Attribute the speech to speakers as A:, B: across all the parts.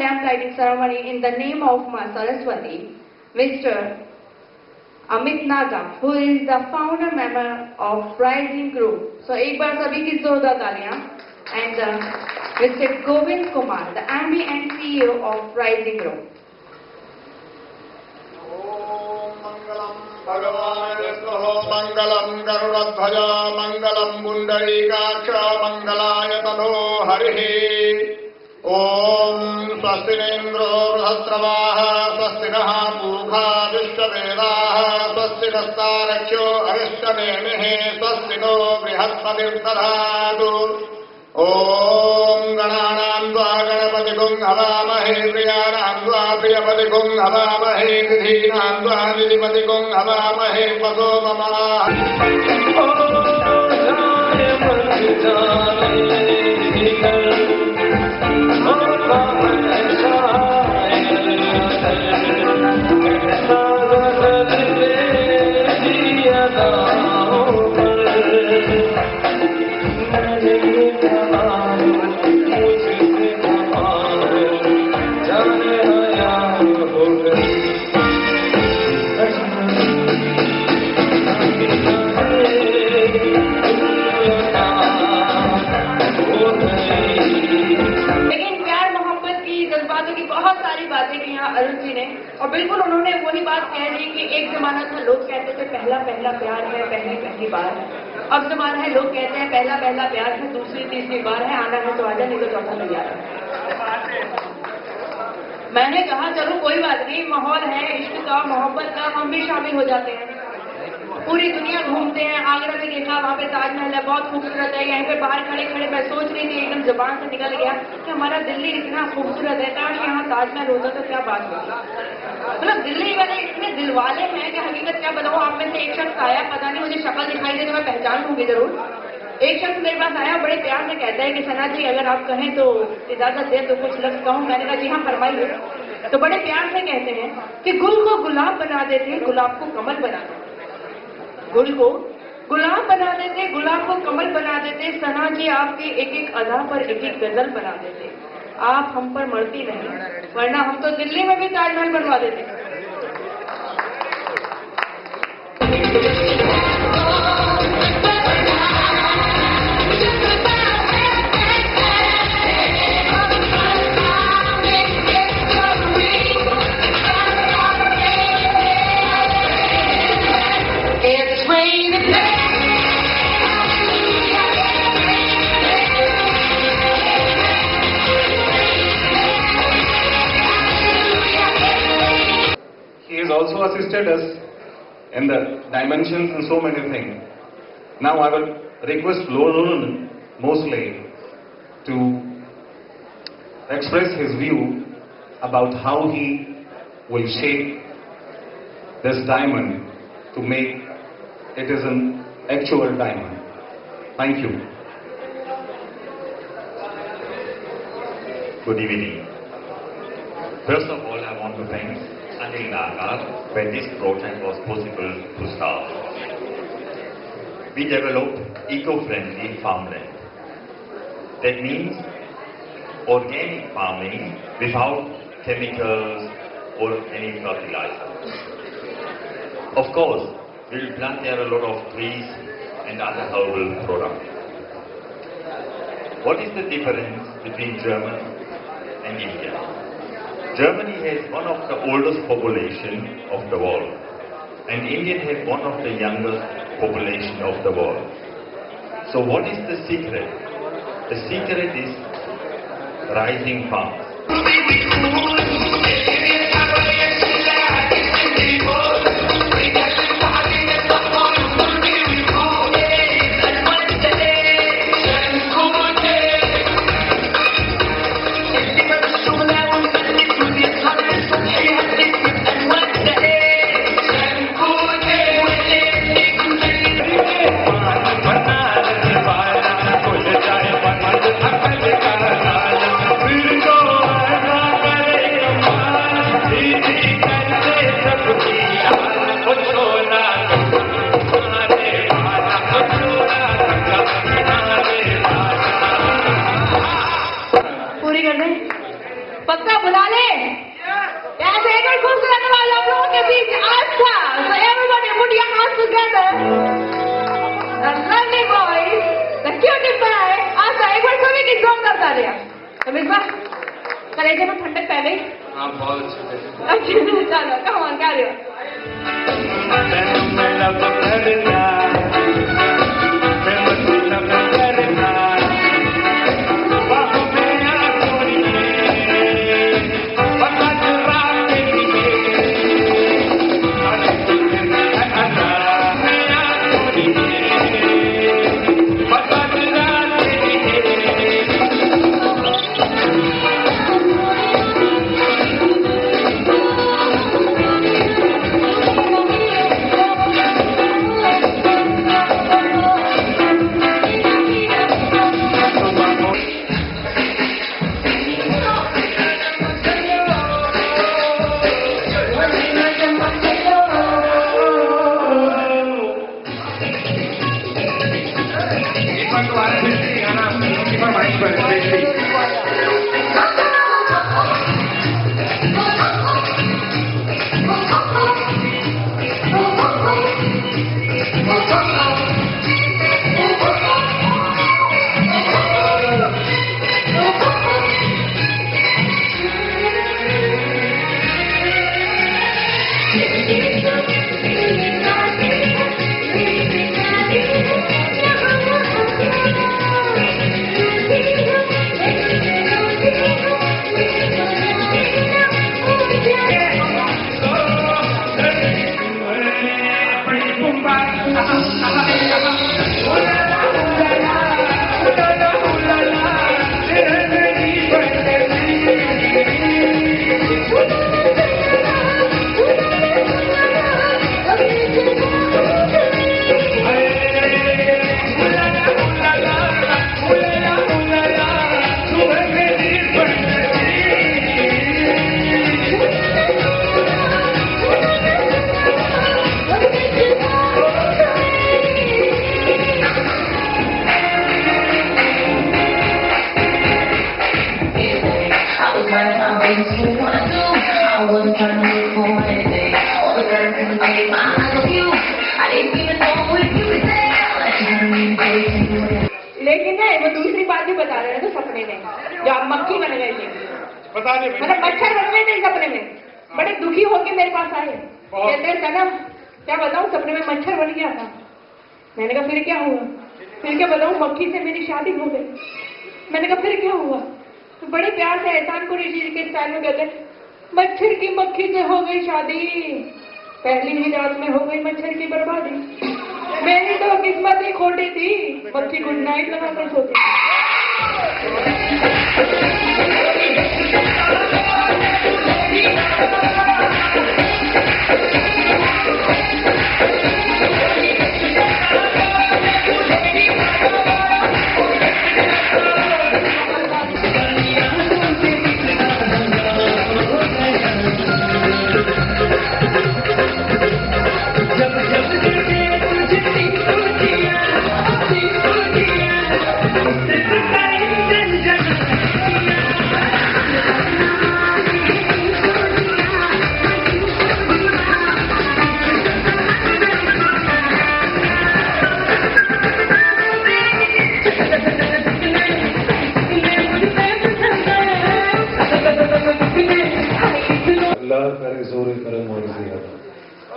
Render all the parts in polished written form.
A: lamp lighting ceremony in the name of Ma Saraswati, Mr. Amit Naga, who is the founder member of Rising Group. So एक बार सभी की जोरदार तालियां. And Mr. Govind Kumar, the MD and CEO of Rising Group.
B: भगवान विष्णु मंगलम गरुड़ध्वजा मंगलम पुंडरीकाक्ष मंगलाय तनो हरिः. ओम स्वस्ति इन्द्रो बृहस्रवाः स्वस्ति नः पूषा विश्ववेदाः स्वस्ति नस्तारक्ष्यो अरिष्टनेमिः स्वस्ति नो बृहस्पतिर्दधातु. ओम गणानां त्वा गणपतिगुं हवामहे प्रियाणां त्वा प्रियपतिगुं हवामहे निधीनां त्वा निधिपतिगुं हवामहे पदो मम.
A: अरुण जी ने और बिल्कुल उन्होंने वही बात कह दी कि एक जमाना था लोग कहते थे पहला पहला प्यार है पहली पहली बार है. अब जमाना है लोग कहते हैं पहला पहला प्यार है दूसरी तीसरी बार है, आना है तो आजा नहीं तो चौथा नहीं आ रहा. मैंने कहा चलो कोई बात नहीं, माहौल है इश्क का मोहब्बत का, हम भी शामिल हो जाते हैं. पूरी दुनिया घूमते हैं. आगरा में देखा वहाँ पे ताजमहल है बहुत खूबसूरत है. यहीं पे बाहर खड़े खड़े मैं सोच रही थी एकदम जुबान से निकल गया कि हमारा दिल्ली इतना खूबसूरत है, काश यहाँ ताजमहल होता तो क्या बात होती. मतलब दिल्ली वाले इतने दिलवाले हैं कि हकीकत क्या बताऊँ. आप में से एक शख्स आया, पता नहीं मुझे शक्ल दिखाई दे तो मैं पहचान लूंगी जरूर. एक शख्स मेरे पास आया बड़े प्यार से कहता है कि सना जी अगर आप कहें तो इजाजत दे तो कुछ लफ्ज कहूँ. मैंने कहा जी हाँ फरमाइए. तो बड़े प्यार से कहते हैं कि गुल को गुलाब बना देते गुलाब को कमल बना देते. गुल को गुलाब बना देते गुलाब को कमल बना देते. सना जी आपके एक एक अदा पर एक एक गजल बना देते. आप हम पर मरती नहीं वरना हम तो दिल्ली में भी ताजमहल बनवा देते.
C: He has also assisted us in the dimensions and so many things. Now I will request Lorun Mosley to express his view about how he will shape this diamond to make it is an actual diamond. Thank you.
D: Good evening. First of all, I want to thank Anil Naga when this project was possible to start. We developed eco-friendly farmland. That means organic farming without chemicals or any fertilizers. Of course, we will plant there a lot of trees and other herbal products. What is the difference between Germany and India? Germany has one of the oldest population of the world, and India has one of the youngest population of the world. So what is the secret? The secret is rising farms.
A: कौन करता रहा रमेश भाई कलेजे में ठंडक पै गई
C: हाँ बहुत अच्छे थे
A: अच्छा चलो कम ऑन क्या रहे हो लेकिन ना वो दूसरी बात भी बता रहे थे सपने में जो आप मक्खी बन गए थे मतलब मच्छर बन गए थे सपने में बड़े दुखी होके मेरे पास आए कहते हैं सनम क्या बताऊं सपने में मच्छर बन गया था मैंने कहा फिर क्या हुआ फिर क्या बताऊं मक्खी से मेरी शादी हो गई मैंने कहा फिर क्या हुआ तो बड़े प्यार से एहसान को ऋषि के स्टाइल में कहते मच्छर की मक्खी से हो गई शादी पहली ही रात में हो गई मच्छर की बर्बादी मेरी तो किस्मत ही खोटी थी मक्खी गुड नाइट लगा कर सोती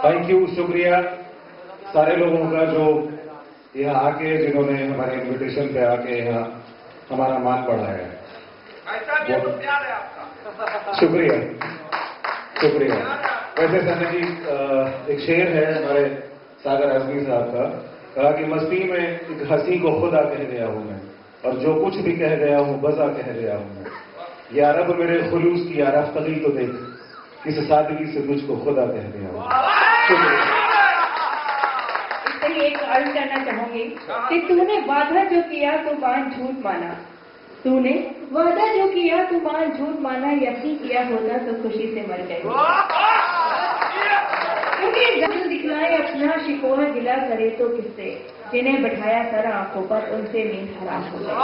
C: थैंक यू शुक्रिया सारे लोगों का जो यहाँ आके जिन्होंने हमारे इनविटेशन पे आके यहाँ हमारा मान बढ़ाया है शुक्रिया शुक्रिया वैसे सना जी एक शेर है हमारे सागर आजमी साहब का कहा कि मस्ती में एक हंसी को खुदा कह गया हूं मैं और जो कुछ भी कह गया हूं बजा कह गया हूं मैं या रब मेरे खुलूस की आराफ़गी तो देख किस सादगी से मुझको खुदा कह गया हूं
A: इसलिए एक अर्ज करना चाहूंगी कि तूने वादा जो किया तो मान झूठ माना तूने वादा जो किया तो मान झूठ माना यकीन किया होता तो खुशी से मर गए क्योंकि जब दिखलाए अपना शिकवा गिला करे तो किससे जिन्हें बैठाया सर आंखों पर उनसे नींद हराम हो गई